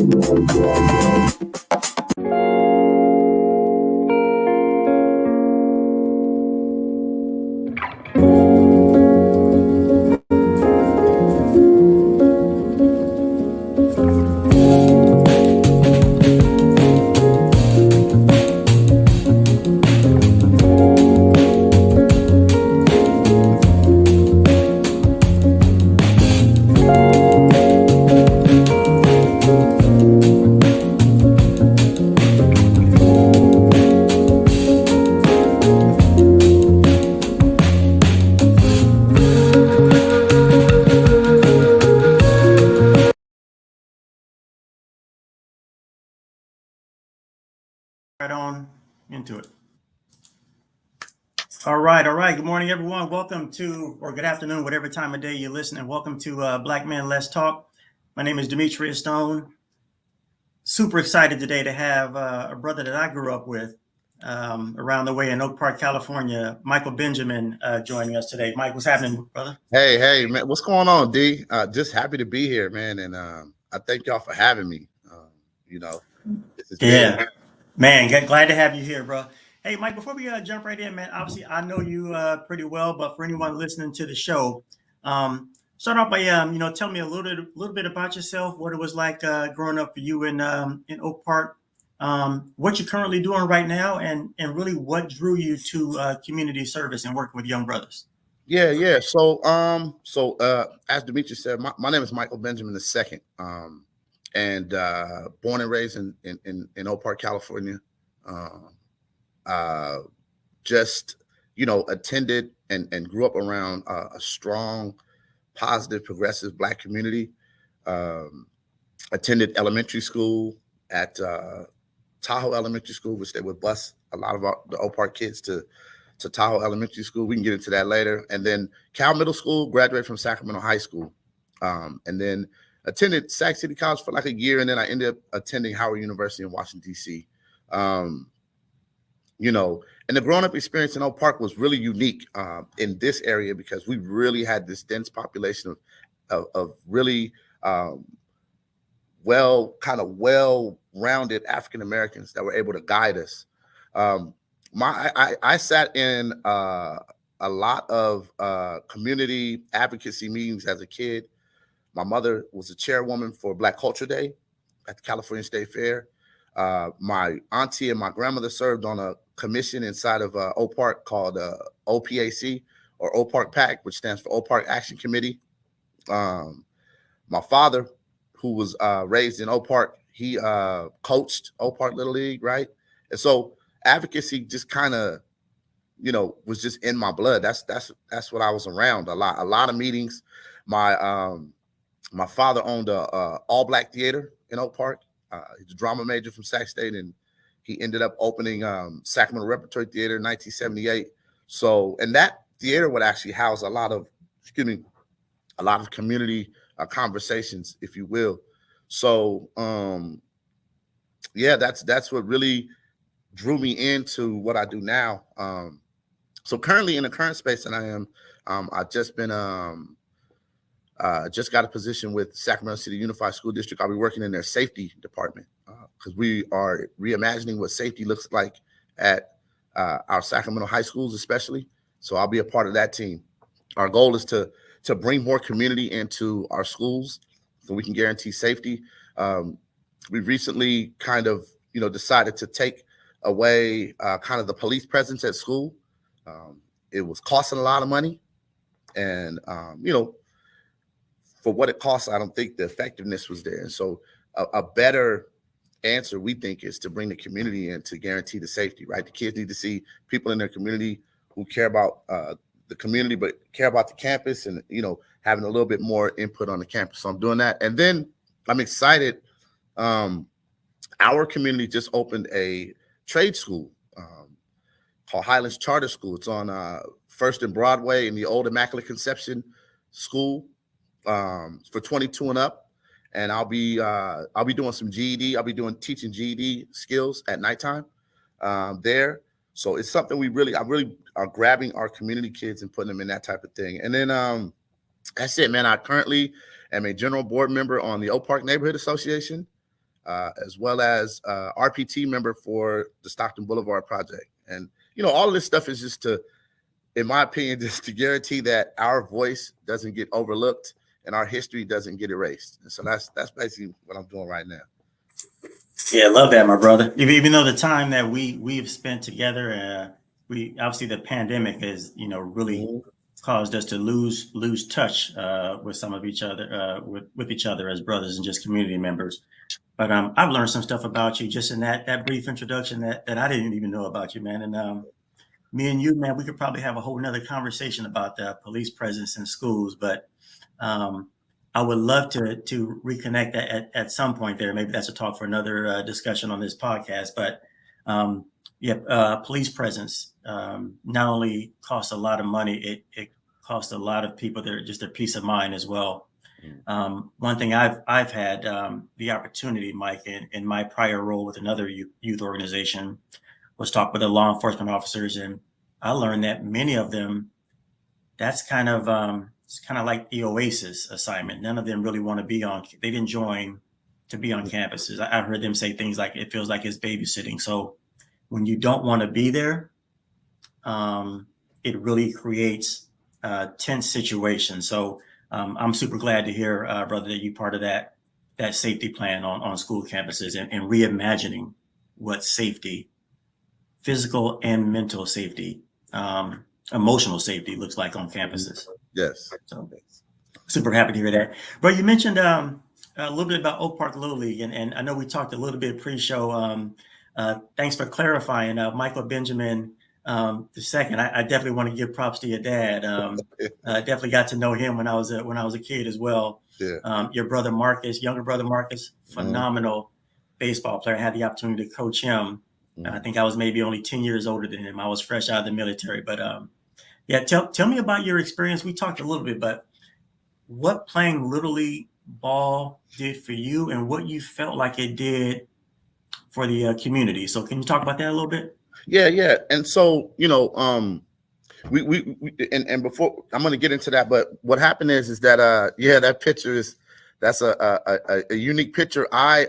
Right on into it. All right, all right. Good morning, everyone. Welcome to, or good afternoon, whatever time of day you're listening. Welcome to BlackMan Let's Talk. My name is Dimitrius Stone. Super excited today to have a brother that I grew up with around the way in Oak Park, California, Michael Benjamin, joining us today. Mike, what's happening, brother? Hey, man, what's going on, D? Just happy to be here, man, and I thank y'all for having me. This is big. Yeah, man, glad to have you here, bro. Hey, Mike, before we jump right in, man, obviously I know you pretty well, but for anyone listening to the show, start off by tell me a little bit about yourself, what it was like growing up for you in Oak Park, what you're currently doing right now, and really what drew you to community service and working with young brothers. Yeah. So as Dimitrius said, my name is Michael Benjamin II, and born and raised in Oak Park, California. Just attended and grew up around a strong, positive, progressive Black community. Attended elementary school at Tahoe Elementary School, which they would bus a lot of the Oak Park kids to Tahoe Elementary School. We can get into that later. And then Cal Middle School, graduated from Sacramento High School. And then attended Sac City College for like a year. And then I ended up attending Howard University in Washington, D.C. And the growing up experience in Oak Park was really unique in this area because we really had this dense population of really well-rounded African Americans that were able to guide us. I sat in a lot of community advocacy meetings as a kid. My mother was a chairwoman for Black Culture Day at the California State Fair. My auntie and my grandmother served on a commission inside of Oak Park called OPAC, or Oak Park PAC, which stands for Oak Park Action Committee. My father, who was raised in Oak Park, he coached Oak Park Little League, right? And so advocacy just kind of, was just in my blood. That's what I was around a lot of meetings. My father owned a all Black theater in Oak Park. He's a drama major from Sac State, and he ended up opening Sacramento Repertory Theater in 1978. So, and that theater would actually house a lot of community conversations, if you will. So, that's what really drew me into what I do now. So currently in the current space that I am, I've just been just got a position with Sacramento City Unified School District. I'll be working in their safety department because we are reimagining what safety looks like at our Sacramento high schools, especially. So I'll be a part of that team. Our goal is to bring more community into our schools so we can guarantee safety. We recently kind of, decided to take away kind of the police presence at school. It was costing a lot of money, and for what it costs, I don't think the effectiveness was there. And so a better answer, we think, is to bring the community in to guarantee the safety, right? The kids need to see people in their community who care about the community, but care about the campus and, having a little bit more input on the campus. So I'm doing that. And then I'm excited. Our community just opened a trade school called Highlands Charter School. It's on First and Broadway in the old Immaculate Conception School for 22 and up. And I'll be doing some GED. I'll be teaching GED skills at nighttime there. So it's something I really are grabbing our community kids and putting them in that type of thing. And then that's it, man. I currently am a general board member on the Oak Park Neighborhood Association. as well as RPT member for the Stockton Boulevard Project. And, all of this stuff is just to, in my opinion, just to guarantee that our voice doesn't get overlooked and our history doesn't get erased. And so that's basically what I'm doing right now. Yeah, I love that, my brother. Even though the time that we've spent together, we obviously the pandemic has really caused us to lose touch with some of each other, with each other as brothers and just community members. But I've learned some stuff about you just in that brief introduction that I didn't even know about you, man. And me and you, man, we could probably have a whole nother conversation about the police presence in schools. But um, I would love to reconnect at some point there. Maybe that's a talk for another discussion on this podcast. But yeah, police presence not only costs a lot of money, it costs a lot of people their peace of mind as well. One thing I've had the opportunity, Mike, in my prior role with another youth organization, was talk with the law enforcement officers, and I learned that many of them, that's kind of it's kind of like the Oasis assignment. None of them really want to be on. They didn't join to be on campuses. I heard them say things like it feels like it's babysitting. So when you don't want to be there, it really creates tense situations. So I'm super glad to hear, brother, that you're part of that safety plan on school campuses and reimagining what safety, physical and mental safety, emotional safety looks like on campuses. Yes. So super happy to hear that. Bro, you mentioned a little bit about Oak Park Little League, and I know we talked a little bit pre-show. Thanks for clarifying, Michael Benjamin the second. I definitely want to give props to your dad. Definitely got to know him when I was a kid as well. Yeah. Your brother Marcus, younger brother Marcus, phenomenal baseball player. I had the opportunity to coach him. I think I was maybe only 10 years older than him. I was fresh out of the military, but yeah, tell me about your experience. We talked a little bit, but what playing Little League ball did for you and what you felt like it did for the community. So can you talk about that a little bit? Yeah. And so, we and before I'm going to get into that, but what happened is that that picture that's a unique picture. I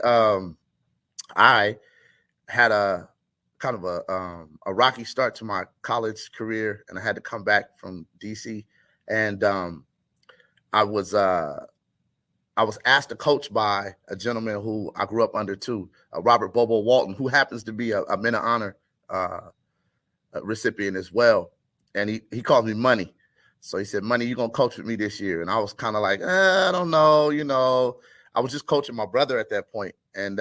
had a kind of a rocky start to my college career, and I had to come back from DC, and I was asked to coach by a gentleman who I grew up under too, Robert Bobo Walton, who happens to be a Men of Honor recipient as well. And he called me Money. So he said, Money, you going to coach with me this year? And I was kind of like, I don't know. I was just coaching my brother at that point. And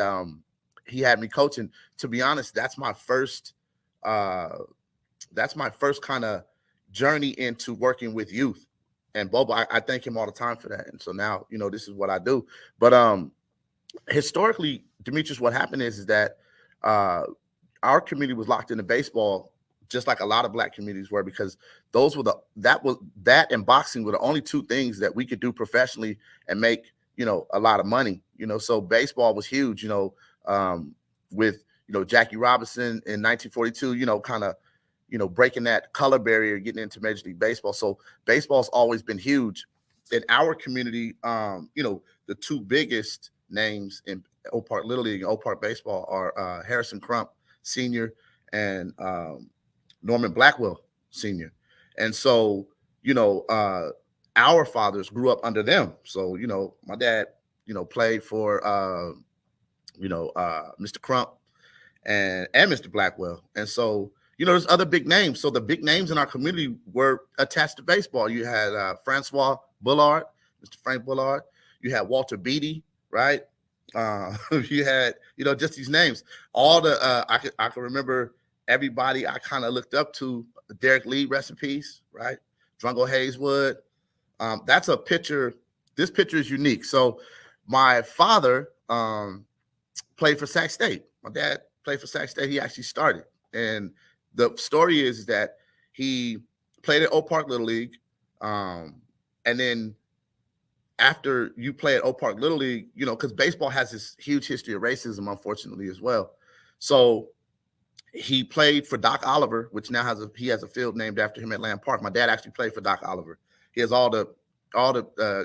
he had me coaching. To be honest, that's my first kind of journey into working with youth. And Bobo, I thank him all the time for that. And so now, this is what I do. But historically, Dimitrius, what happened is that our community was locked into baseball, just like a lot of Black communities were, because those were that and boxing were the only two things that we could do professionally and make, a lot of money. So baseball was huge, with, Jackie Robinson in 1942, kind of, breaking that color barrier, getting into Major League Baseball. So baseball's always been huge. In our community, the two biggest names in Oak Park Little League and Oak Park Baseball are Harrison Crump Sr. and Norman Blackwell Sr. And so, our fathers grew up under them. So, my dad, played for, Mr. Crump and Mr. Blackwell. And so, there's other big names. So the big names in our community were attached to baseball. You had Francois Bullard, Mr. Frank Bullard. You had Walter Beatty, right? You had, just these names. All the I can remember everybody I kind of looked up to. Derek Lee, rest in peace, right? Drungo Hayeswood. That's a picture. This picture is unique. So my father played for Sac State. My dad played for Sac State. He actually started. And the story is that he played at Oak Park Little League. And then after you play at Oak Park Little League, because baseball has this huge history of racism, unfortunately, as well. So he played for Doc Oliver, which now has a field named after him at Land Park. My dad actually played for Doc Oliver. He has all the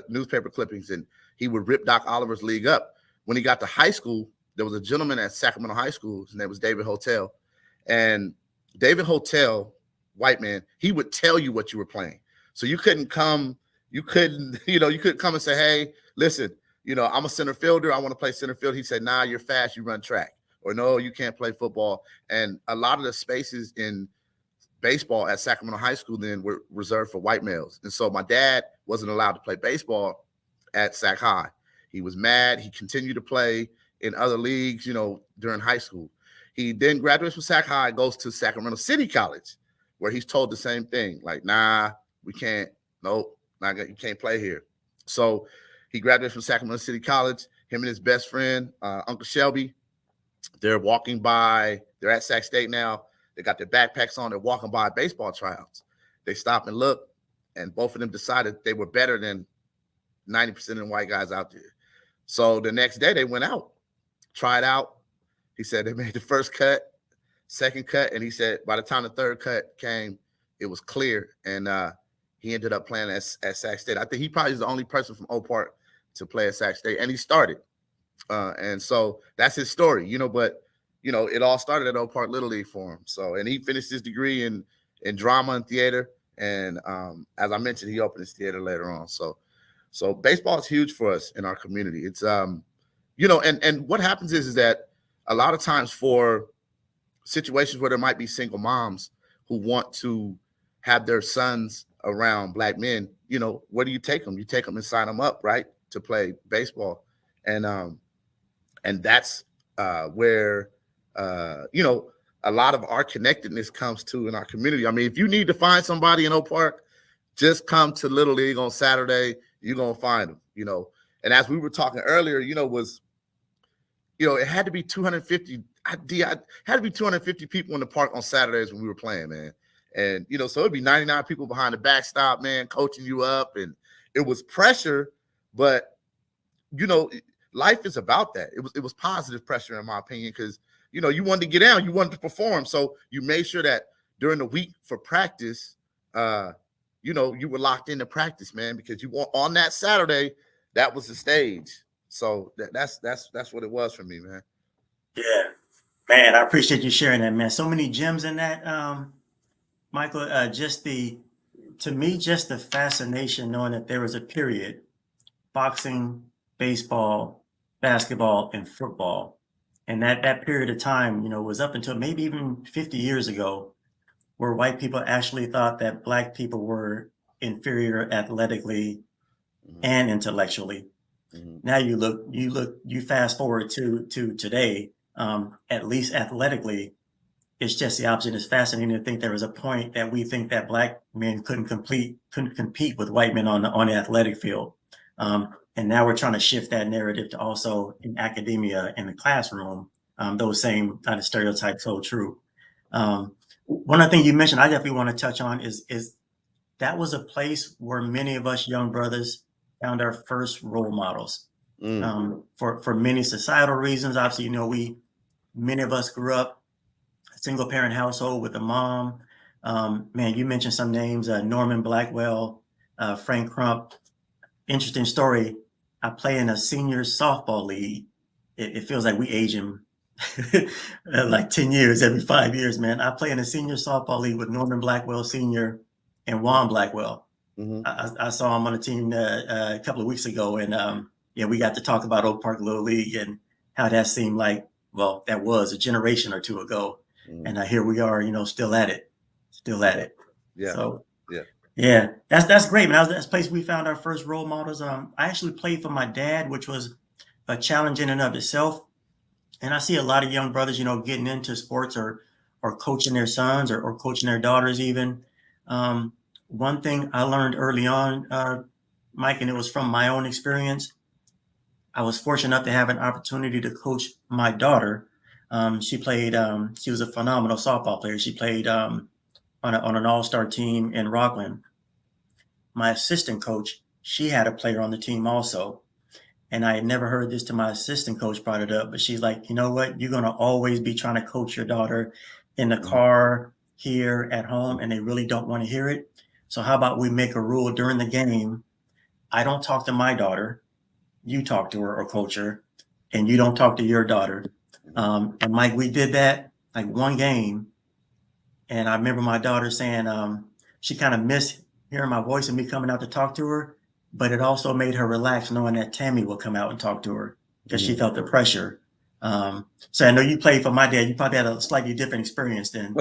newspaper clippings, and he would rip Doc Oliver's league up. When he got to high school, there was a gentleman at Sacramento High School. His name was David Hotel. And David Hotel, white man, he would tell you what you were playing. So you couldn't come and say, hey, listen, I'm a center fielder. I want to play center field. He said, nah, you're fast. You run track. Or no, you can't play football. And a lot of the spaces in baseball at Sacramento High School then were reserved for white males. And so my dad wasn't allowed to play baseball at Sac High. He was mad. He continued to play in other leagues, during high school. He then graduates from Sac High, goes to Sacramento City College, where he's told the same thing. Like, nah, we can't. Nope, you can't play here. So he graduates from Sacramento City College. Him and his best friend, Uncle Shelby, they're walking by. They're at Sac State now. They got their backpacks on. They're walking by baseball tryouts. They stop and look, and both of them decided they were better than 90% of the white guys out there. So the next day they went out, tried out. He said they made the first cut, second cut, and he said by the time the third cut came, it was clear, and he ended up playing at Sac State. I think he probably is the only person from Oak Park to play at Sac State, and he started. And so that's his story, but it all started at Oak Park Little League for him. So, and he finished his degree in drama and theater. And as I mentioned, he opened his theater later on. So baseball is huge for us in our community. It's, and what happens is that a lot of times for situations where there might be single moms who want to have their sons around black men, where do you take them? You take them and sign them up, right, to play baseball. And that's where, a lot of our connectedness comes to in our community. I mean, if you need to find somebody in Oak Park, just come to Little League on Saturday. You're going to find them, And as we were talking earlier, it had to be 250. Had to be 250 people in the park on Saturdays when we were playing, man. And, so it'd be 99 people behind the backstop, man, coaching you up. And it was pressure, but, life is about that. It was positive pressure, in my opinion, because, you wanted to get down, you wanted to perform. So you made sure that during the week for practice, you were locked into practice, man, because you were on that Saturday, that was the stage. So that's what it was for me, man. Yeah, man, I appreciate you sharing that, man. So many gems in that, Michael. To me, just the fascination knowing that there was a period, boxing, baseball, basketball, and football, and that period of time, was up until maybe even 50 years ago, where white people actually thought that black people were inferior athletically and intellectually. Now you fast forward to today, at least athletically, it's just the opposite. It's fascinating to think there was a point that we think that black men couldn't compete with white men on the athletic field. And now we're trying to shift that narrative to also in academia, in the classroom, those same kind of stereotypes hold true. One other thing you mentioned, I definitely want to touch on is that was a place where many of us young brothers found our first role models. For many societal reasons. Obviously, many of us grew up a single parent household with a mom. Man, you mentioned some names, Norman Blackwell, Frank Crump. Interesting story. I play in a senior softball league. It feels like we age him like 10 years, every 5 years, man. I play in a senior softball league with Norman Blackwell Sr. and Juan Blackwell. I saw him on the team a couple of weeks ago, and we got to talk about Oak Park Little League and how that seemed like, well, that was a generation or two ago. And here we are, still at it. Yeah. So, yeah, that's great, man. That's the place we found our first role models. I actually played for my dad, which was a challenge in and of itself. And I see a lot of young brothers, getting into sports or coaching their sons or coaching their daughters even. One thing I learned early on, Mike, and it was from my own experience, I was fortunate enough to have an opportunity to coach my daughter. She was a phenomenal softball player. She played on an all-star team in Rockland. My assistant coach, she had a player on the team also. And I had never heard this till my assistant coach brought it up, but she's like, you know what? You're going to always be trying to coach your daughter in the car, here, at home, and they really don't want to hear it. So how about we make a rule during the game? I don't talk to my daughter. You talk to her or coach her. and you don't talk to your daughter. And Mike, we did that like one game, and I remember my daughter saying she kind of missed hearing my voice and me coming out to talk to her, but it also made her relax knowing that Tammy would come out and talk to her because she Mhm. felt the pressure. So I know you played for my dad. You probably had a slightly different experience than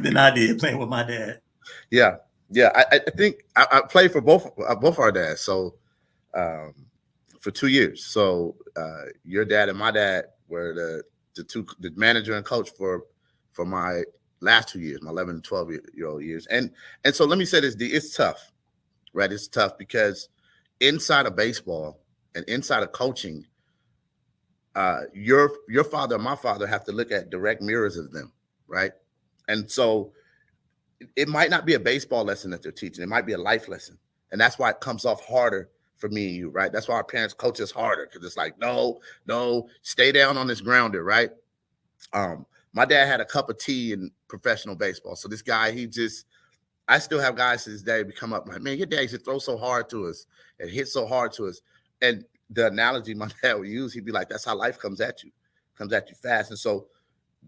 than I did playing with my dad. Yeah, yeah. I think I played for both our dads. So um, for 2 years. So your dad and my dad were the manager and coach for my last 2 years, my 11 and 12-year old years. And so let me say this, D, it's tough, right? It's tough because inside of baseball and inside of coaching, your father and my father have to look at direct mirrors of them, right? And so it might not be a baseball lesson that they're teaching. It might be a life lesson. And that's why it comes off harder for me and you, right? That's why our parents coach us harder because it's like, no, no, stay down on this grounder, right? My dad had a cup of tea in professional baseball. So this guy, I still have guys to this day become up like, man, your dad used to throw so hard to us and hit so hard to us. And the analogy my dad would use, he'd be like, that's how life comes at you fast. And so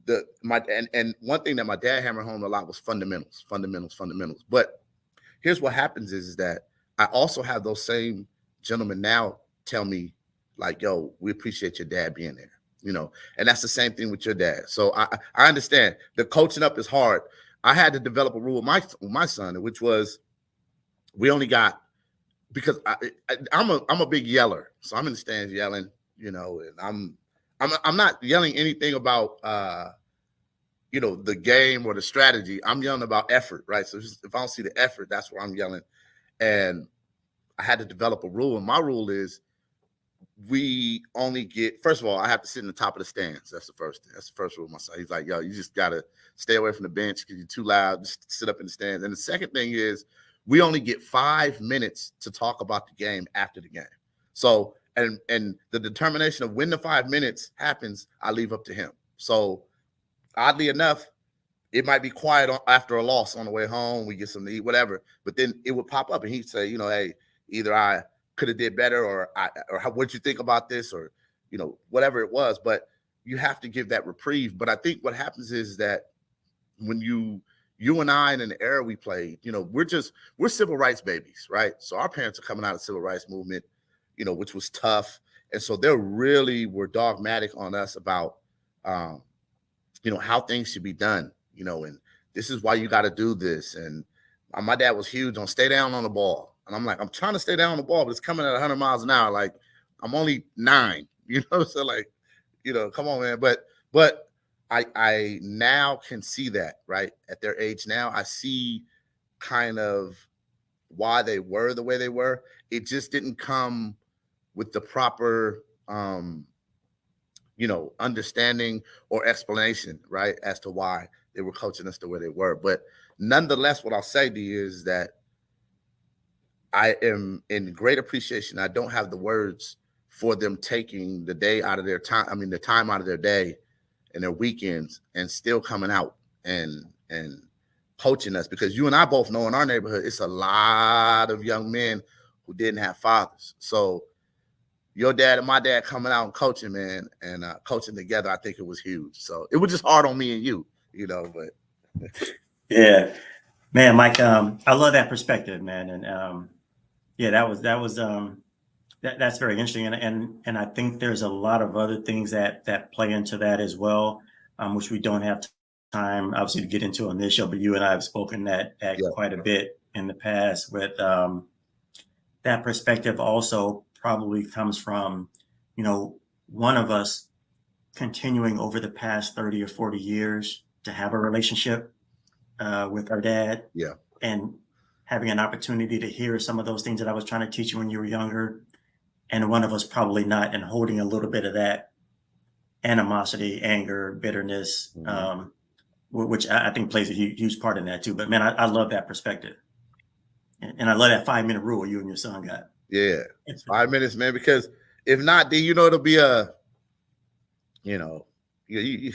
and one thing that my dad hammered home a lot was fundamentals. But here's what happens is that I also have those same gentlemen now tell me, like, yo, we appreciate your dad being there, and that's the same thing with your dad. So I understand the coaching up is hard. I had to develop a rule with my son, which was we only got, because I'm a big yeller, so I'm in the stands yelling, and I'm not yelling anything about the game or the strategy. I'm yelling about effort, right? So if I don't see the effort, that's where I'm yelling. And I had to develop a rule, and my rule is we only get, first of all, I have to sit in the top of the stands. That's the first thing. That's the first rule. My son, he's like, yo, you just gotta stay away from the bench because you're too loud. Just sit up in the stands. And the second thing is we only get 5 minutes to talk about the game after the game. So and the determination of when the 5 minutes happens, I leave up to him. So oddly enough, it might be quiet after a loss on the way home. We get something to eat, whatever. But then it would pop up, and he'd say, hey, either I could have did better, or what'd you think about this, or whatever it was. But you have to give that reprieve. But I think what happens is that when you and I, in the era we played, we're civil rights babies, right? So our parents are coming out of the civil rights movement, which was tough, and so they really were dogmatic on us about how things should be done, and this is why you got to do this. And my dad was huge on stay down on the ball. And I'm like, I'm trying to stay down on the ball, but it's coming at 100 miles an hour. Like, I'm only 9, so like, come on, man. But I now can see that, right? At their age now, I see kind of why they were the way they were. It just didn't come with the proper understanding or explanation, right, as to why they were coaching us the way they were. But nonetheless, what I'll say to you is that I am in great appreciation. I don't have the words for them taking the day out of their time. I mean, the time out of their day and their weekends and still coming out and coaching us, because you and I both know in our neighborhood, it's a lot of young men who didn't have fathers. So your dad and my dad coming out and coaching, man, and coaching together, I think it was huge. So it was just hard on me and you, but Yeah, man, Mike. I love that perspective, man, and yeah, that's very interesting, and I think there's a lot of other things that play into that as well, which we don't have time obviously to get into on this show. But you and I have spoken that yeah, quite a bit in the past. With that perspective, also probably comes from one of us continuing over the past 30 or 40 years to have a relationship with our dad, yeah, and having an opportunity to hear some of those things that I was trying to teach you when you were younger, and one of us probably not, and holding a little bit of that animosity, anger, bitterness, which I think plays a huge part in that too. But man, I love that perspective, and I love that 5 minute rule you and your son got. yeah. It's 5 minutes, man, because if not, then it'll be you know, you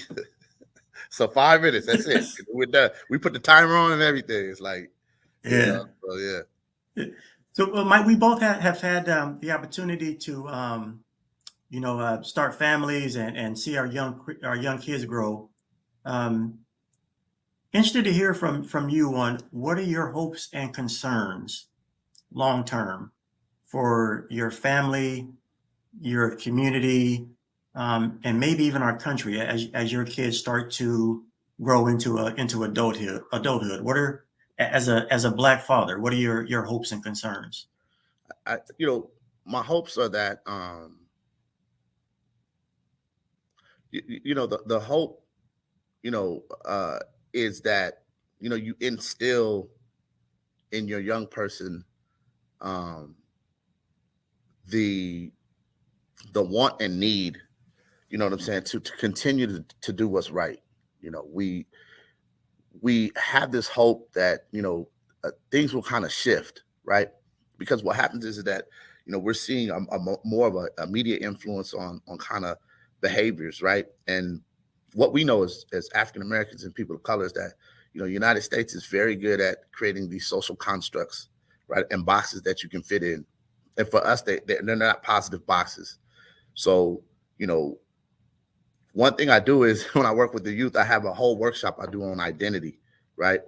so 5 minutes, that's it. We're done. We put the timer on and everything. It's like, Yeah. so yeah. So, Mike, we both have had the opportunity to start families and see our young kids grow. Um, Interested to hear from you on what are your hopes and concerns long term for your family, your community, and maybe even our country as your kids start to grow into adulthood. What are as a Black father, what are your hopes and concerns? My hopes are that the hope you know is that you instill in your young person um the want and need, what I'm saying, to continue to do what's right. We have this hope that things will kind of shift, right? Because what happens is that we're seeing more of a media influence on kind of behaviors, right? And what we know as African Americans and people of color is that United States is very good at creating these social constructs, right, and boxes that you can fit in. And for us, they're not positive boxes. So one thing I do is when I work with the youth, I have a whole workshop I do on identity, right?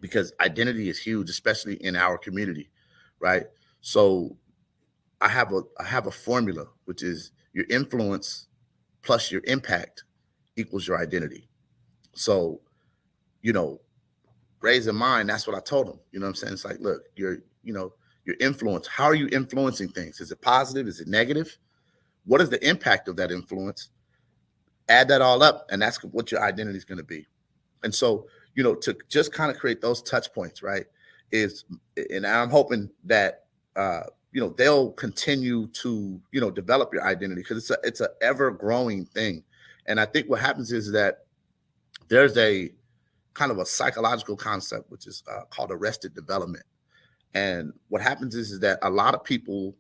Because identity is huge, especially in our community, right? So I have a formula, which is your influence plus your impact equals your identity. So, you know, raising mine, that's what I told them. You know what I'm saying? It's like, look, your influence, how are you influencing things? Is it positive? Is it negative? What is the impact of that influence? Add that all up, and that's what your identity is going to be. And so, to just kind of create those touch points, right? And I'm hoping that they'll continue to develop your identity, because it's a ever growing thing. And I think what happens is that there's a kind of a psychological concept which is called arrested development. And what happens is that a lot of people,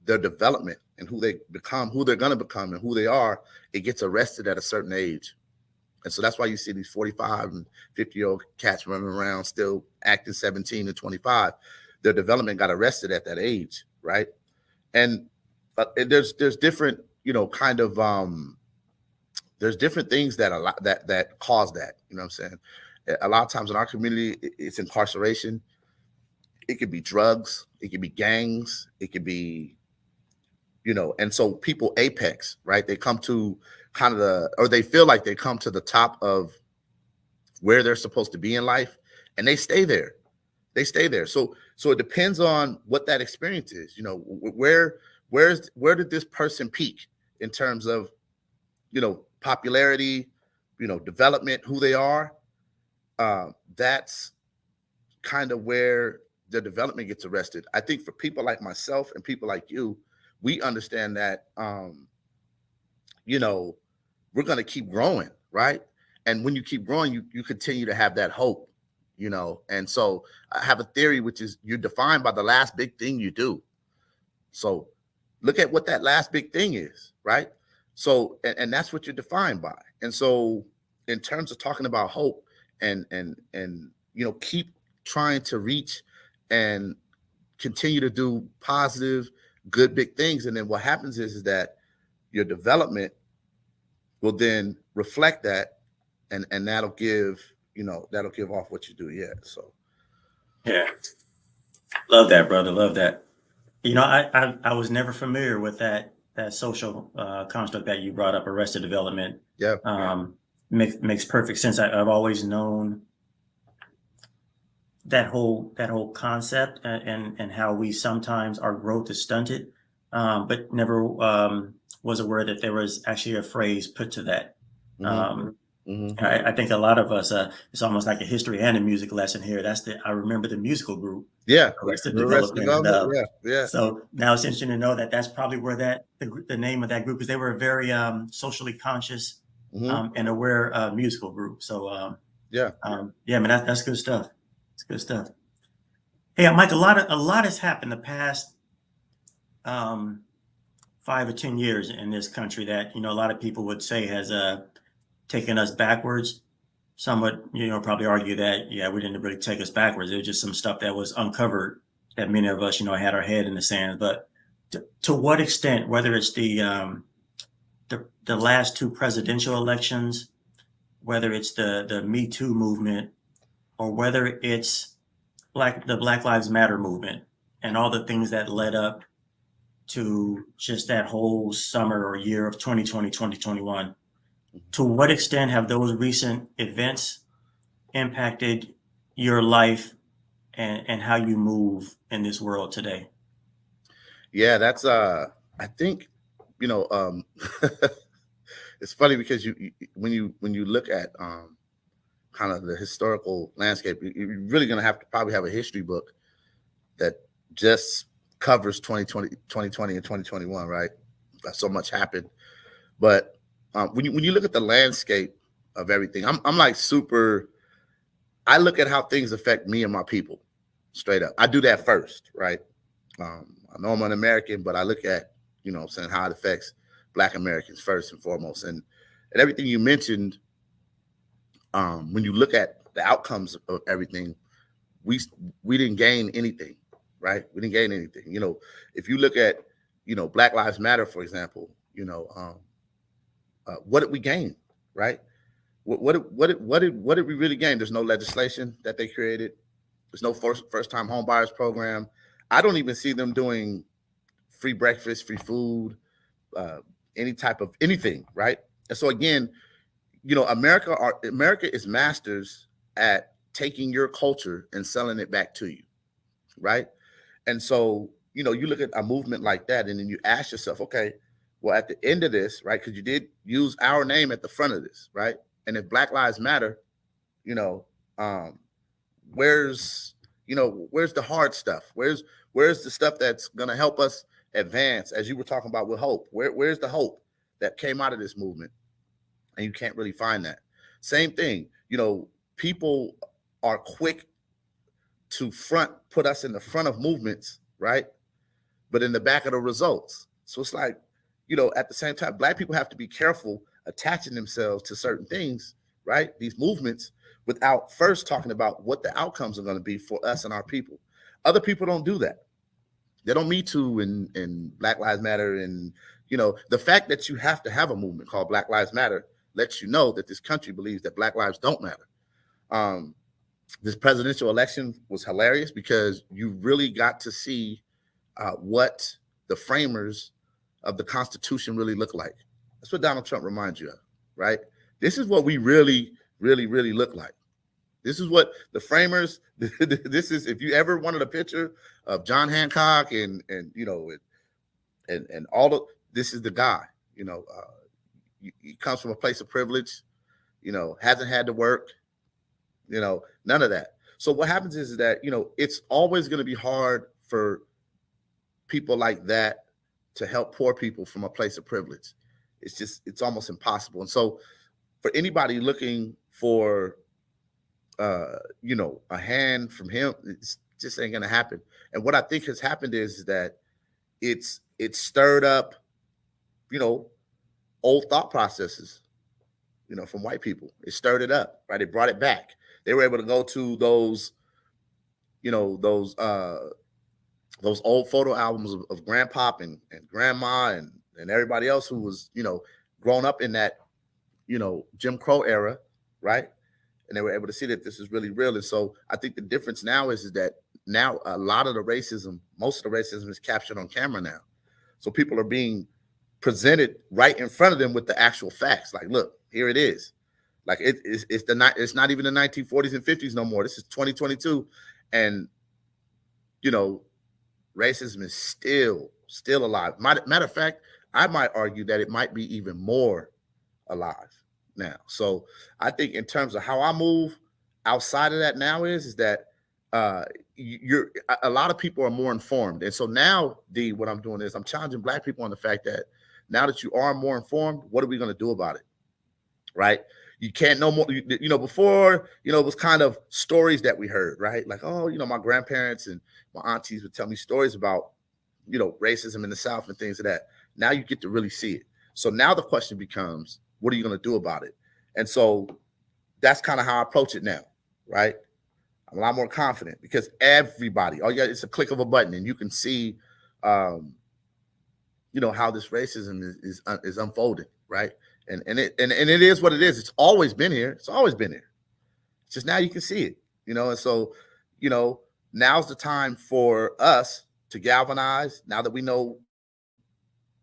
their development and who they become, who they're going to become, and who they are, it gets arrested at a certain age. And so that's why you see these 45 and 50-year-old cats running around still acting 17 and 25. Their development got arrested at that age, right? And there's different, kind of there's different things that cause that. You know what I'm saying? A lot of times in our community, it's incarceration. It could be drugs. It could be gangs. It could be, and so people apex, right? They come to kind of or they feel like they come to the top of where they're supposed to be in life, and they stay there. They stay there. So it depends on what that experience is. Where did this person peak in terms of, popularity, development, who they are? That's kind of where their development gets arrested. I think for people like myself and people like you, we understand that, we're going to keep growing, right? And when you keep growing, you continue to have that hope, And so I have a theory, which is you're defined by the last big thing you do. So look at what that last big thing is, right? So, and that's what you're defined by. And so in terms of talking about hope and keep trying to reach and continue to do positive, good, big things. And then what happens is that your development will then reflect that, and that'll give off what you do. Yeah. So Yeah, love that, brother. Love that. I was never familiar with that social construct that you brought up, arrested development. yeah. Makes perfect sense. I've always known that whole concept, and how we sometimes our growth is stunted, but never was aware that there was actually a phrase put to that. Mm-hmm. Um, Mm-hmm. I think a lot of us, it's almost like a history and a music lesson here. I remember the musical group, Yeah. Arrested Arrested Development, and development. Yeah. Yeah. so now it's interesting to know that that's probably where the name of that group, because they were a very socially conscious, Mm-hmm. and aware musical group. So Yeah. yeah, man, that's good stuff. It's good stuff. Hey, Mike, a lot has happened the past um, 5 or 10 years in this country that a lot of people would say has taken us backwards. Some would probably argue that, yeah, we didn't really take us backwards. It was just some stuff that was uncovered that many of us had our head in the sand. But To what extent, whether it's the last two presidential elections, whether it's the Me Too movement, or whether it's the Black Lives Matter movement and all the things that led up to just that whole summer or year of 2020, 2021, to what extent have those recent events impacted your life and how you move in this world today? Yeah, that's I think, you know, it's funny because when you look at kind of the historical landscape, you're really going to have to probably have a history book that just covers 2020 and 2021, right? So much happened. But when you look at the landscape of everything, I'm like super. I look at how things affect me and my people, straight up. I do that first, right? I know I'm an American, but I look at, what I'm saying, how it affects Black Americans first and foremost, and everything you mentioned. When you look at the outcomes of everything, we we didn't gain anything, right? We didn't gain anything. If you look at, Black Lives Matter, for example, what did we gain, right? What did we really gain? There's no legislation that they created. There's no first time home buyers program. I don't even see them doing free breakfast, free food, uh, any type of anything, right? And so again, America is masters at taking your culture and selling it back to you, right? And so, you look at a movement like that, and then you ask yourself, okay, well, at the end of this, right? Because you did use our name at the front of this, right? And if Black Lives Matter, you know, um, where's where's the hard stuff? Where's the stuff that's gonna help us advance, as you were talking about with hope? Where's the hope that came out of this movement? And you can't really find that. Same thing, people are quick to put us in the front of movements, right? But in the back of the results. So it's like, at the same time, Black people have to be careful attaching themselves to certain things, right? These movements, without first talking about what the outcomes are going to be for us and our people. Other people don't do that. They don't Me Too and Black Lives Matter. And, the fact that you have to have a movement called Black Lives Matter lets you know that this country believes that Black lives don't matter. Um, this presidential election was hilarious because you really got to see what the framers of the Constitution really look like. That's what Donald Trump reminds you of, right? This is what we really, really, really look like. This is what the framers. This is, if you ever wanted a picture of John Hancock and all the. This is the guy. He comes from a place of privilege. Hasn't had to work. None of that. So what happens is that it's always going to be hard for people like that to help poor people from a place of privilege. It's almost impossible. And so for anybody looking for a hand from him, it's just ain't gonna happen. And what I think has happened is that it's stirred up, old thought processes, from white people. It stirred it up, right? It brought it back. They were able to go to those, you know, those old photo albums of grandpa and grandma and everybody else who was, grown up in that, Jim Crow era, right? And they were able to see that this is really real. And so I think the difference now is that now a lot of the racism, most of the racism is captured on camera now. So people are being presented right in front of them with the actual facts. Like, look, here it is. Like it's not even the 1940s and 50s no more. This is 2022, and racism is still alive. Matter of fact, I might argue that it might be even more alive now. So I think in terms of how I move outside of that now is that you're a lot of people are more informed. And so now, what I'm doing is I'm challenging Black people on the fact that now that you are more informed, what are we going to do about it? Right? You can't no more, before, it was kind of stories that we heard, right? Like, oh, my grandparents and my aunties would tell me stories about, racism in the South and things of that. Now you get to really see it. So now the question becomes, what are you going to do about it? And so that's kind of how I approach it now, right? I'm a lot more confident because everybody, it's a click of a button and you can see how this racism is unfolding, right? And it is what it is. It's always been here. It's always been here. It's just now you can see it, and so, now's the time for us to galvanize. Now that we know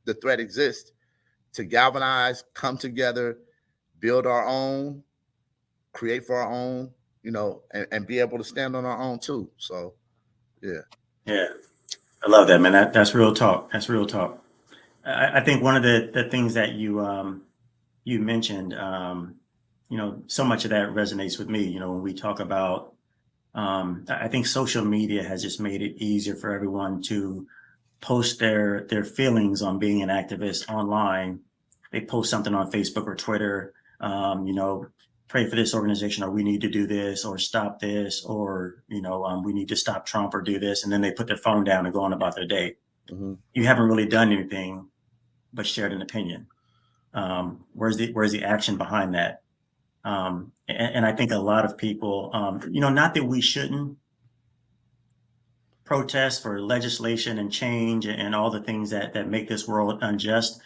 the threat exists, to galvanize, come together, build our own, create for our own, and be able to stand on our own too. So, yeah. Yeah, I love that, man. That's real talk. That's real talk. I think one of the things that you mentioned, so much of that resonates with me. When we talk about, I think social media has just made it easier for everyone to post their feelings on being an activist online. They post something on Facebook or Twitter, pray for this organization, or we need to do this, or stop this, or we need to stop Trump or do this, and then they put their phone down and go on about their day. Mm-hmm. You haven't really done anything but shared an opinion. Where's the action behind that? And I think a lot of people, not that we shouldn't protest for legislation and change and all the things that make this world unjust.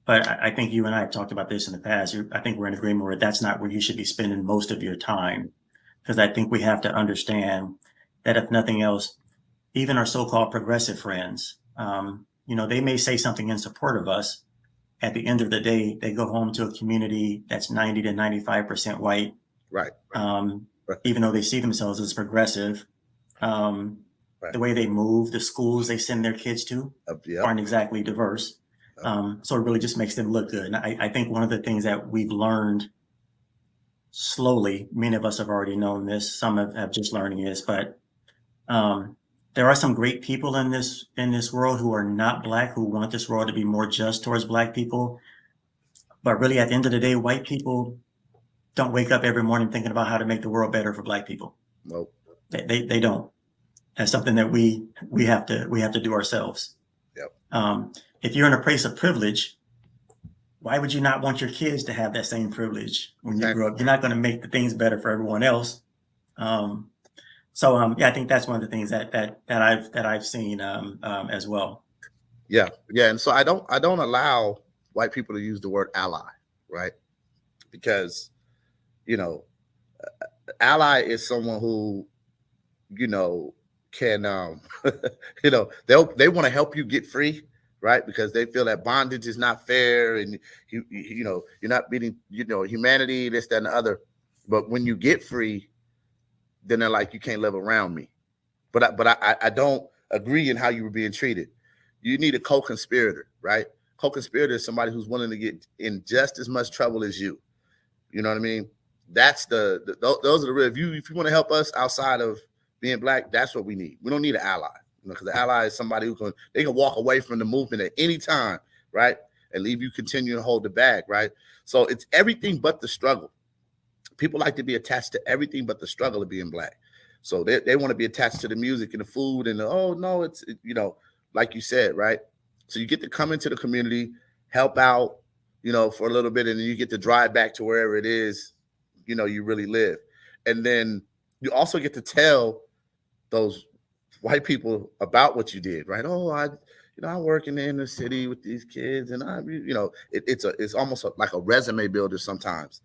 But I think you and I have talked about this in the past. I think we're in agreement where that's not where you should be spending most of your time. Because I think we have to understand that if nothing else, even our so-called progressive friends, they may say something in support of us. At the end of the day, they go home to a community that's 90 to 95% white. Right. Even though they see themselves as progressive. The way they move, the schools they send their kids to aren't exactly diverse. So it really just makes them look good. And I think one of the things that we've learned slowly, many of us have already known this, some have just learning this, but there are some great people in this world who are not Black, who want this world to be more just towards Black people. But really, at the end of the day, white people don't wake up every morning thinking about how to make the world better for Black people. Nope. They don't. That's something that we have to do ourselves. Yep. If you're in a place of privilege, why would you not want your kids to have that same privilege when you grow up? You're not going to make the things better for everyone else. I think that's one of the things that I've seen as well. Yeah, and so I don't allow white people to use the word ally, right? Because ally is someone who can they want to help you get free, right? Because they feel that bondage is not fair, and you're not beating humanity, this, that, and the other. But when you get free, then they're like, you can't live around me. But I don't agree in how you were being treated. You need a co-conspirator, right? Co-conspirator is somebody who's willing to get in just as much trouble as you. You know what I mean? That's those are the real. If you want to help us outside of being Black, that's what we need. We don't need an ally, because the ally is somebody who can walk away from the movement at any time, right? And leave you continue to hold the bag, right? So it's everything but the struggle. People like to be attached to everything but the struggle of being Black. So they want to be attached to the music and the food and it's like you said, right? So you get to come into the community, help out, for a little bit, and then you get to drive back to wherever it is, you really live. And then you also get to tell those white people about what you did, right? Oh, I work in the inner city with these kids, and it's almost like a resume builder sometimes.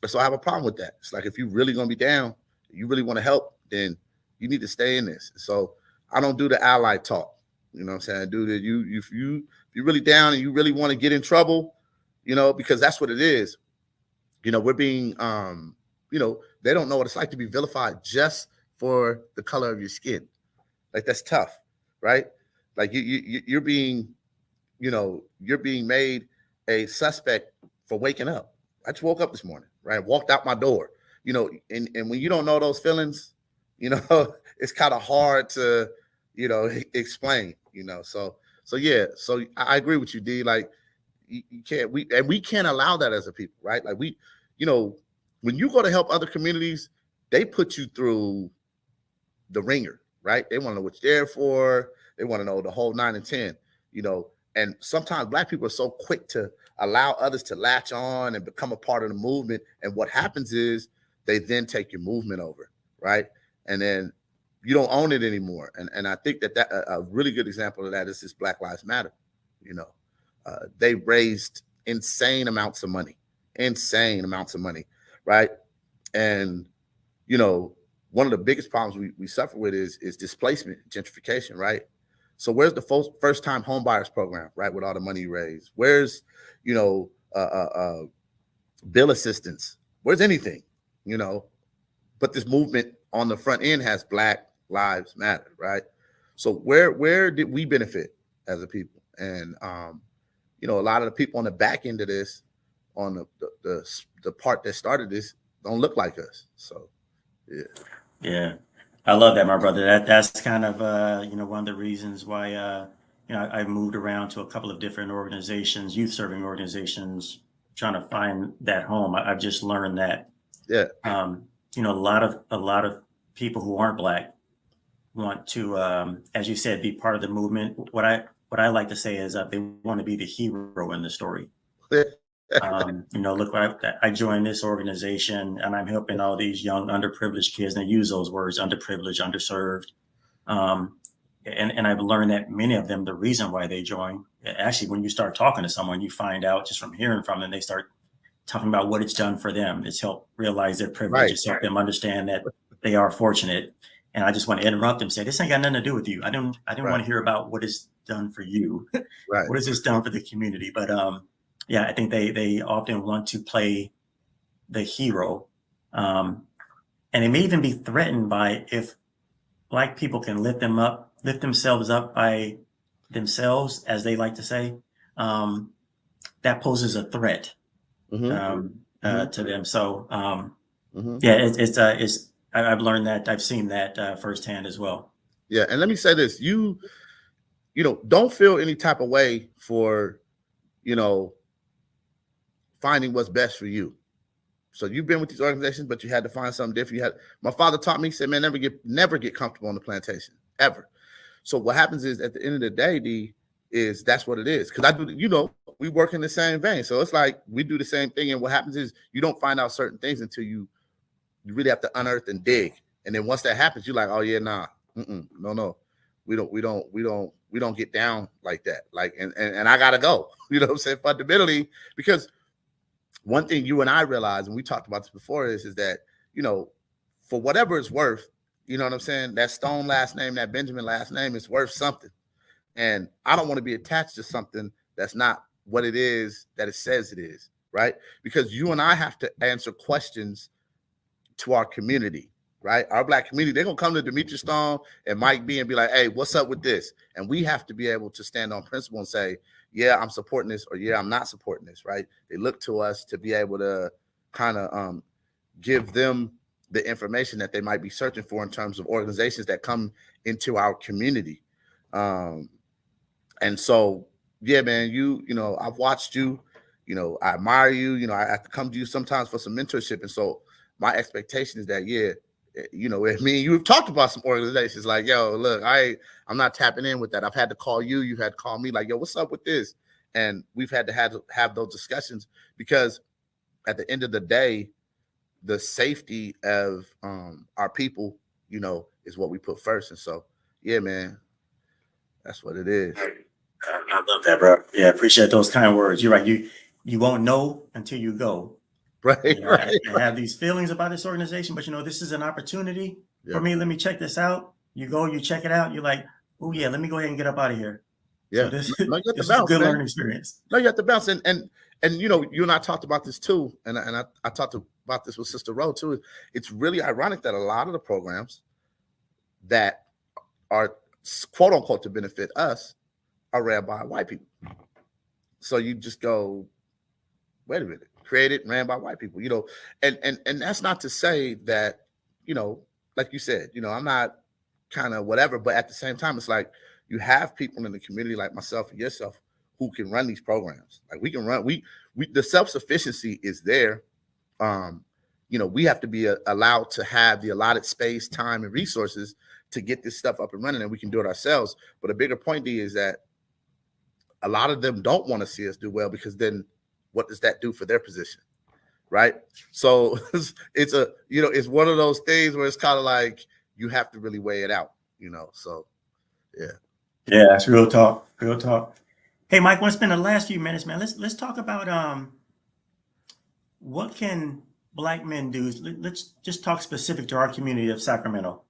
So I have a problem with that. It's like, if you're really going to be down, you really want to help, then you need to stay in this. So I don't do the ally talk. You know what I'm saying? I do that. If you're really down and you really want to get in trouble, because that's what it is. We're being, they don't know what it's like to be vilified just for the color of your skin. Like, that's tough, right? Like you're being made a suspect for waking up. I just woke up this morning, right? Walked out my door, and when you don't know those feelings, it's kind of hard to, explain, So yeah, so I agree with you, D. Like, you can't, we can't allow that as a people, right? Like, when you go to help other communities, they put you through the ringer, right? They want to know what you're there for. They want to know the whole 9 and 10, and sometimes Black people are so quick to allow others to latch on and become a part of the movement. And what happens is they then take your movement over, right? And then, you don't own it anymore. And I think that a really good example of that is this Black Lives Matter. You know, they raised insane amounts of money, right? And you know, one of the biggest problems we suffer with is displacement, gentrification, right? So where's the first time home buyers program, right? With all the money raised, where's, you know, bill assistance, where's anything, you know? But this movement on the front end has Black Lives Matter, right? So where did we benefit as a people? And you know, a lot of the people on the back end of this, on the part that started this, don't look like us. So yeah. Yeah, I love that, my brother. That's kind of one of the reasons why I've moved around to a couple of different organizations, youth serving organizations, trying to find that home. I've just learned that Yeah. a lot of people who aren't Black want to, as you said, be part of the movement. What I like to say is they want to be the hero in the story. Look, I joined this organization and I'm helping all these young underprivileged kids, and they use those words: underprivileged, underserved. And I've learned that many of them, the reason why they join, actually, when you start talking to someone, you find out just from hearing from them, they start talking about what it's done for them. It's helped realize their privilege. Right. It's helped them understand that they are fortunate. And I just want to interrupt them and say, this ain't got nothing to do with you. I didn't Right. want to hear about what it's done for you. Right. What has this done for the community? But yeah, I think they often want to play the hero. And they may even be threatened by, if Black people can lift themselves up by themselves, as they like to say, that poses a threat to them. So yeah, I've learned that. I've seen that firsthand as well. Yeah, and let me say this: you know, don't feel any type of way for, you know, finding what's best for you. So you've been with these organizations, but you had to find something different. My father taught me, he said, man, never get comfortable on the plantation, ever. So what happens is, at the end of the day, is that's what it is. Because I do, you know, we work in the same vein. So it's like we do the same thing. And what happens is, you don't find out certain things until you really have to unearth and dig. And then once that happens, you're like, oh yeah, nah, no, we don't get down like that. Like, and I gotta go. You know what I'm saying? Fundamentally, because one thing you and I realized, and we talked about this before, is that, you know, for whatever it's worth, you know what I'm saying, that Stone last name, that Benjamin last name is worth something. And I don't want to be attached to something that's not what it is that it says it is, right? Because you and I have to answer questions to our community, right? Our Black community, they're gonna come to Dimitrius Stone and Mike B and be like, hey, what's up with this? And we have to be able to stand on principle and say, yeah, I'm supporting this, or yeah, I'm not supporting this, right? They look to us to be able to kind of give them the information that they might be searching for in terms of organizations that come into our community. And so, yeah, man, you know, I've watched you, you know, I admire you, you know, I have to come to you sometimes for some mentorship. And so my expectation is that, yeah, you know, I mean, you've talked about some organizations like, yo, look, I'm not tapping in with that. I've had to call you. You've had to call me like, yo, what's up with this? And we've had to have those discussions, because at the end of the day, the safety of our people, you know, is what we put first. And so, yeah, man, that's what it is. I love that, bro. Yeah, appreciate those kind words. You're right. You won't know until you go. Right, You know, right. I have these feelings about this organization, but this is an opportunity for Yeah. me. Let me check this out. You go, you check it out. You're like, oh yeah, let me go ahead and get up out of here. Yeah. So this No, you got to is a bounce, good man. learning experience. No, you have to bounce. And you know, you and I talked about this too. And I talked about this with Sister Rowe too. It's really ironic that a lot of the programs that are quote unquote to benefit us are ran by white people. So you just go, wait a minute, created, ran by white people, you know, and that's not to say that, you know, like you said, you know, I'm not kind of whatever, but at the same time, it's like you have people in the community like myself and yourself who can run these programs. Like we can run, we the self-sufficiency is there. You know, we have to be allowed to have the allotted space, time, and resources to get this stuff up and running, and we can do it ourselves. But a bigger point, D, is that a lot of them don't want to see us do well, because then what does that do for their position? Right. So it's a, you know, it's one of those things where it's kind of like, you have to really weigh it out, So yeah. Yeah, that's real talk. Real talk. Hey, Mike, want to spend the last few minutes, man. Let's talk about what can Black men do. Let's just talk specific to our community of Sacramento.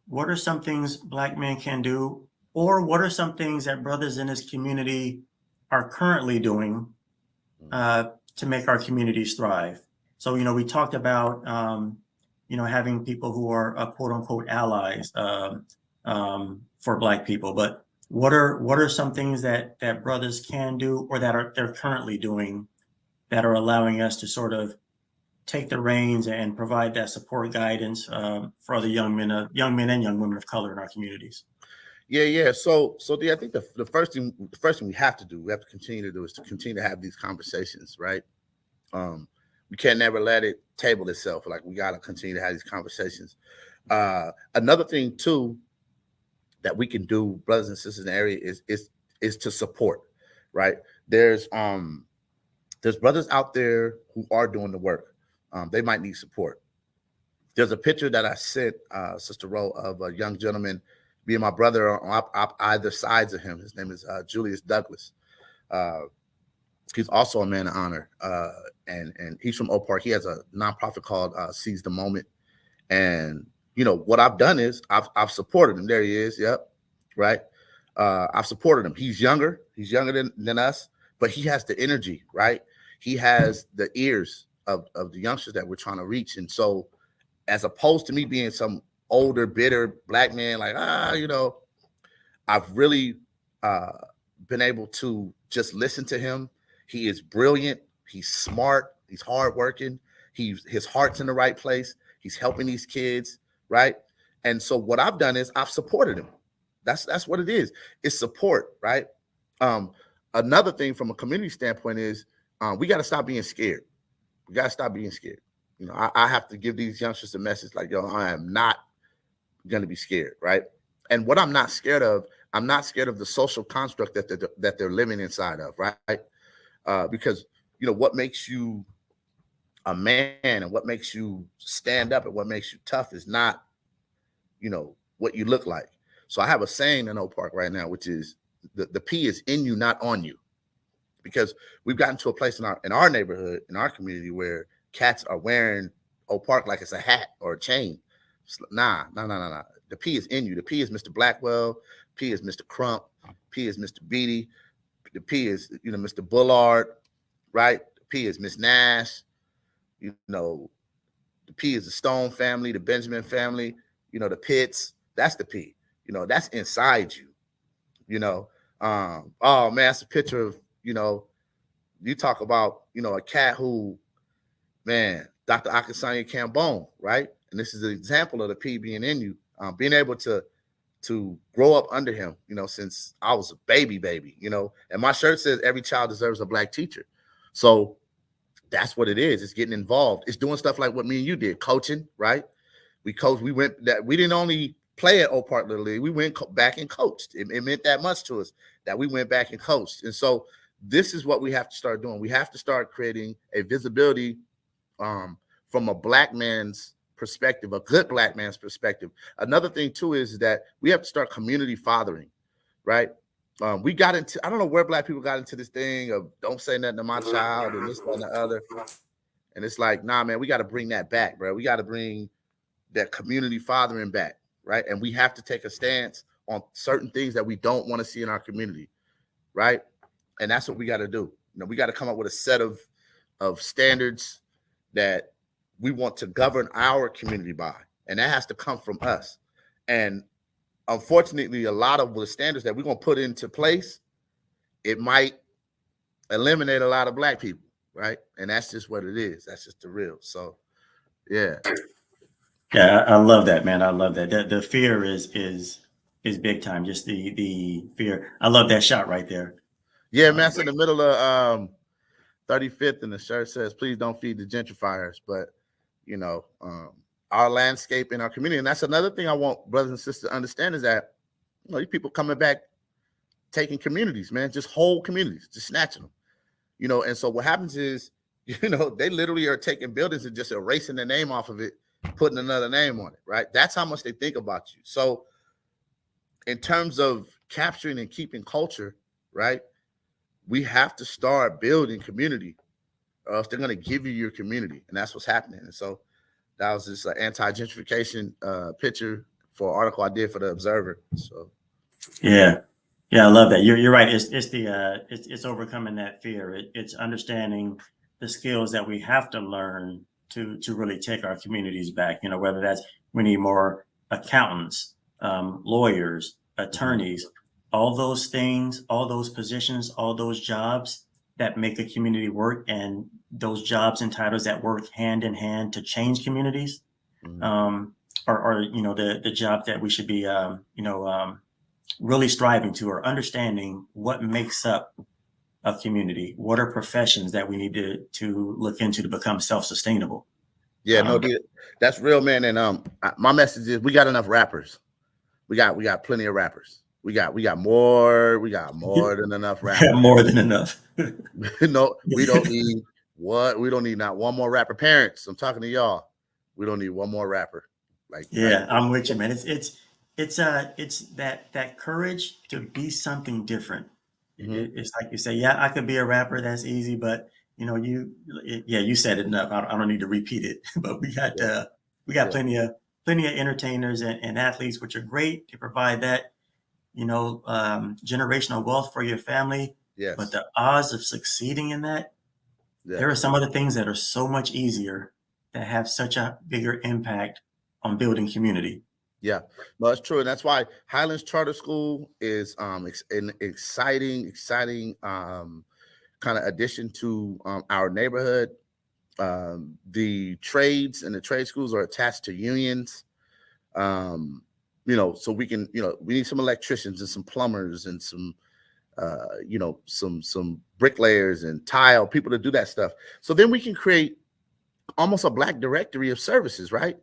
What are some things Black men can do, or what are some things that brothers in this community are currently doing to make our communities thrive? So, we talked about, having people who are quote unquote allies for Black people. But what are some things that brothers can do, or that they're currently doing, that are allowing us to sort of take the reins and provide that support guidance for other young men and young women of color in our communities? Yeah. So I think the first thing we have to do, we have to continue to do, is to continue to have these conversations, right? We can never let it table itself. Like, we got to continue to have these conversations. Another thing too that we can do, brothers and sisters in the area, is to support, right? There's brothers out there who are doing the work. They might need support. There's a picture that I sent Sister Rowe of a young gentleman, me and my brother are on either sides of him. His name is Julius Douglas. He's also a man of honor, and he's from Oak Park. He has a nonprofit called Seize the Moment. And what I've done is I've supported him. There he is. Yep, right. I've supported him. He's younger than us, but he has the energy, right? He has the ears of the youngsters that we're trying to reach. And so, as opposed to me being some older, bitter Black man, like, I've really been able to just listen to him. He is brilliant. He's smart. He's hardworking. His heart's in the right place. He's helping these kids, right? And so what I've done is I've supported him. That's what it is. It's support, right? Another thing from a community standpoint is we got to stop being scared. We got to stop being scared. I have to give these youngsters a message like, yo, I am not going to be scared, right? And what I'm not scared of the social construct that they're living inside of, right? Because what makes you a man and what makes you stand up and what makes you tough is not, what you look like. So I have a saying in Oak Park right now, which is the P is in you, not on you. Because we've gotten to a place in our neighborhood, in our community, where cats are wearing Oak Park like it's a hat or a chain. Nah. The P is in you. The P is Mr. Blackwell. P is Mr. Crump. P is Mr. Beatty. The P is, Mr. Bullard, right? The P is Miss Nash. The P is the Stone family, the Benjamin family, the Pitts. That's the P. That's inside you. Oh man, that's a picture of, you talk about, a cat who, man, Dr. Akasanya Cambone, right? And this is an example of the P being in you, being able to grow up under him, since I was a baby, and my shirt says every child deserves a Black teacher. So that's what it is. It's getting involved. It's doing stuff like what me and you did, coaching, right? We coached. We didn't only play at Oak Park Little League. We went back and coached. It meant that much to us that we went back and coached. And so this is what we have to start doing. We have to start creating a visibility from a Black man's perspective, a good Black man's perspective. Another thing too is that we have to start community fathering, right? We got into, I don't know where Black people got into this thing of don't say nothing to my child and this, that, and the other. And it's like, nah, man, we got to bring that back, bro. We got to bring that community fathering back, right? And we have to take a stance on certain things that we don't want to see in our community, right? And that's what we got to do. We got to come up with a set of standards that we want to govern our community by. And that has to come from us. And unfortunately, a lot of the standards that we're going to put into place, it might eliminate a lot of Black people, right? And that's just what it is. That's just the real. So, yeah. Yeah, I love that, man. I love that. The fear is big time. Just the fear. I love that shot right there. Yeah, man. It's in the middle of 35th, and the shirt says, "Please don't feed the gentrifiers." But our landscape in our community, and that's another thing I want brothers and sisters to understand is that these people coming back, taking communities, man, just whole communities, just snatching them. And so what happens is, they literally are taking buildings and just erasing the name off of it putting another name on it, right? That's how much they think about you. So in terms of capturing and keeping culture, right, we have to start building community, or else they're going to give you your community, and that's what's happening. And so that was this anti-gentrification picture for an article I did for the Observer. So Yeah. Yeah, I love that. You're right. It's overcoming that fear. It's understanding the skills that we have to learn to really take our communities back. You know, whether that's we need more accountants, lawyers, mhm. attorneys, all those things, all those positions, all those jobs that make a community work, and those jobs and titles that work hand in hand to change communities, Mhm. um, are the jobs that we should be really striving to, or understanding what makes up a community. What are professions that we need to look into to become self-sustainable? Yeah, no, Um, dude, that's real, man. And my message is we got enough rappers. We got plenty of rappers. We got more than enough rappers. More than enough. No, we don't need not one more rapper. Parents, I'm talking to y'all. We don't need one more rapper. Like Yeah, I'm with you, man. It's that courage to be something different. mhm. It's like you say, yeah, I could be a rapper. That's easy, but yeah, you said it enough. I don't need to repeat it. But Yeah, we got yeah, plenty of entertainers and athletes, which are great to provide that generational wealth for your family. But yes, the odds of succeeding in that, there are yes. some other things that are so much easier that have such a bigger impact on building community. Yeah, no, it's true, and that's why Highlands Charter School is an exciting kind of addition to our neighborhood. The trades and the trade schools are attached to unions. Um, so we need some electricians and some plumbers and some some bricklayers and tile people to do that stuff. So then we can create almost a black directory of services, right?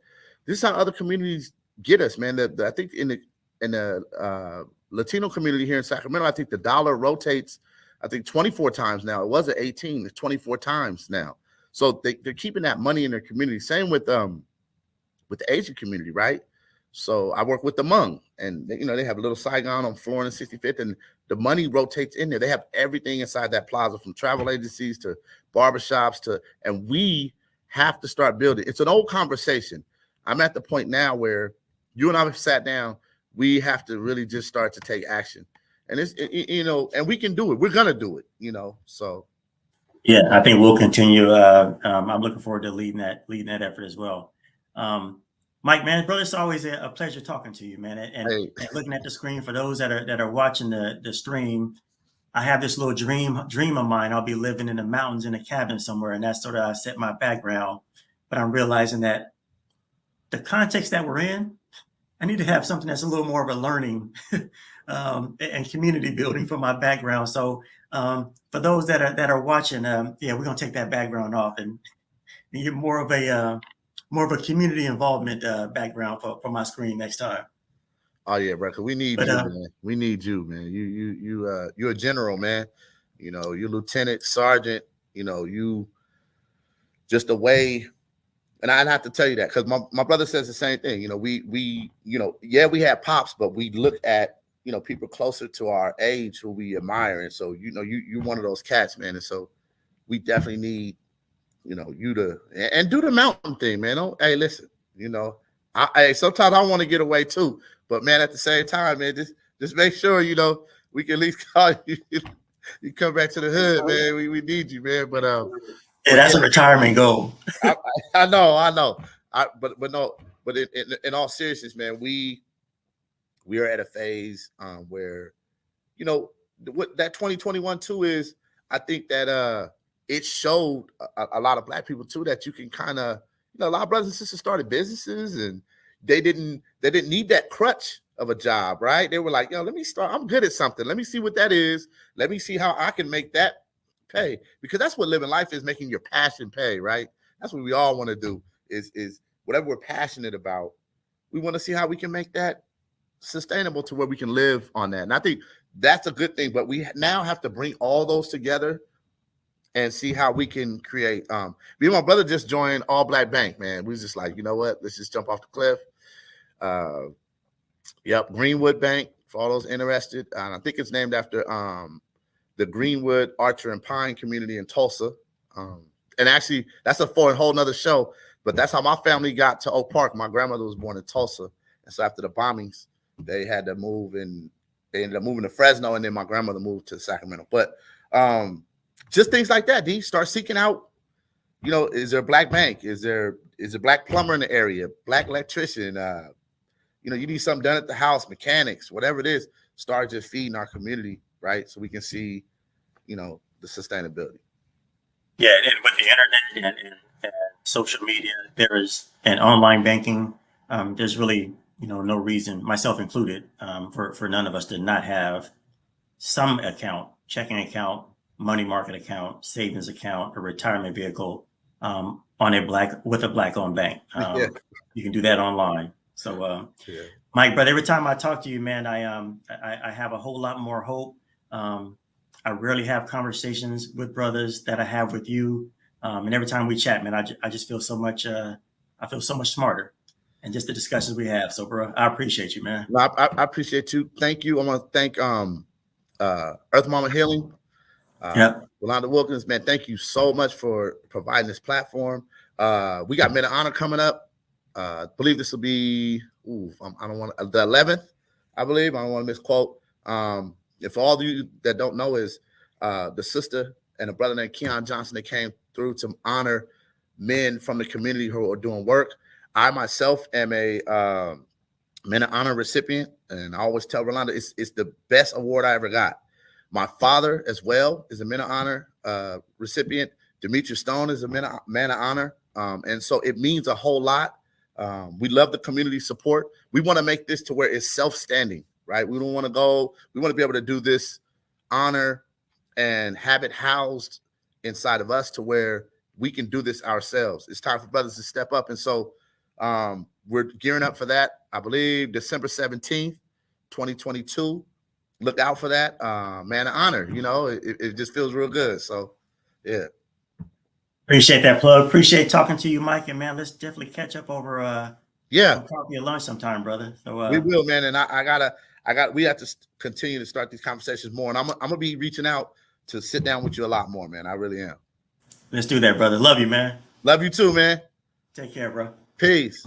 This is how other communities get us, man. I think in the Latino community here in Sacramento, I think the dollar rotates, I think 24 times now. It wasn't 18, it's 24 times now. So they're keeping that money in their community. Same with the Asian community, right? So I work with the Hmong, and they have a little Saigon on Florida 65th, and the money rotates in there. They have everything inside that plaza, from travel agencies to barbershops and we have to start building. It's an old conversation. I'm at the point now where you and I have sat down. We have to really just start to take action, and and we can do it. We're gonna do it, So Yeah, I think we'll continue. I'm looking forward to leading that effort as well. Um, Mike, man, brother, it's always a pleasure talking to you, man. hey, And looking at the screen for those that are watching the stream, I have this little dream of mine. I'll be living in the mountains in a cabin somewhere, and that's sort of I set my background. But I'm realizing that the context that we're in, I need to have something that's a little more of a learning and community building for my background. So for those that are watching, yeah, we're gonna take that background off and get more of a community involvement background for my screen next time. oh yeah, bro. 'Cause we need But you, man. We need you, man. You're a general, man. You're lieutenant, sergeant. You just the way. And I'd have to tell you that because my brother says the same thing. Yeah, we have pops, but we look at people closer to our age who we admire, and so you're one of those cats, man. And so we definitely need you to and do the mountain thing, man. Hey, listen, sometimes I want to get away too, but man, at the same time, man, just make sure we can at least call you. You come back to the hood, man. We need you, man. yeah, But that's yeah, a retirement goal. I know. But no, but in all seriousness, man, we are at a phase where you know what that 2021 too is. I think that it showed a lot of black people too that you can kind of a lot of brothers and sisters started businesses and they didn't need that crutch of a job, right? They were like, yo, let me start. I'm good at something. Let me see what that is. Let me see how I can make that pay, because that's what living life is, making your passion pay, right? That's what we all want to do is whatever we're passionate about. We want to see how we can make that sustainable to where we can live on that. And I think that's a good thing. But we now have to bring all those together and see how we can create. Me and my brother just joined All Black Bank, man. We was just like, you know what? Let's just jump off the cliff. Yep, Greenwood Bank for all those interested. I think it's named after the Greenwood Archer and Pine community in Tulsa. And actually, that's for a whole nother show. But that's how my family got to Oak Park. My grandmother was born in Tulsa, and so after the bombings, they had to move, and they ended up moving to Fresno, and then my grandmother moved to Sacramento. But just things like that. D, start seeking out. You know, is there a black bank? Is a black plumber in the area? Black electrician? You know, you need something done at the house, mechanics, whatever it is. Start just feeding our community, right? So we can see, you know, the sustainability. Yeah, and with the internet and social media, there is and online banking. There's really, no reason, myself included, for none of us to not have some account, checking account, money market account, savings account, a retirement vehicle, on with a black-owned bank. Yeah. You can do that online. So, Yeah. Mike, brother, every time I talk to you, man, I have a whole lot more hope. I rarely have conversations with brothers that I have with you, and every time we chat, man, I just feel so much. I feel so much smarter, and just the discussions we have. So, bro, I appreciate you, man. No, I appreciate you. Thank you. I want to thank Earth Mama Healing, Yep. Yolanda Wilkins, man. Thank you so much for providing this platform. We got Men of Honor coming up. I believe this will be I don't want the 11th. I believe I don't want to misquote. If all of you that don't know is the sister and a brother named Keon Johnson that came through to honor men from the community who are doing work. I myself am a Men of Honor recipient, and I always tell Rolanda it's the best award I ever got. My father as well is a Men of Honor recipient. Dimitrius Stone is a Man of Honor, and so it means a whole lot. We love the community support. We want to make this to where it's self-standing, right? We don't want to go. We want to be able to do this honor and have it housed inside of us to where we can do this ourselves. It's time for brothers to step up, and so we're gearing up for that. I believe December 17th, 2022. Look out for that. Man of Honor. You know, it just feels real good. So, yeah. Appreciate that plug. Appreciate talking to you, Mike. And man, let's definitely catch up over some coffee or lunch sometime, brother. So we will, man. And we have to continue to start these conversations more. And I'm gonna be reaching out to sit down with you a lot more, man. I really am. let's do that, brother. Love you, man. Love you too, man. Take care, bro. Peace.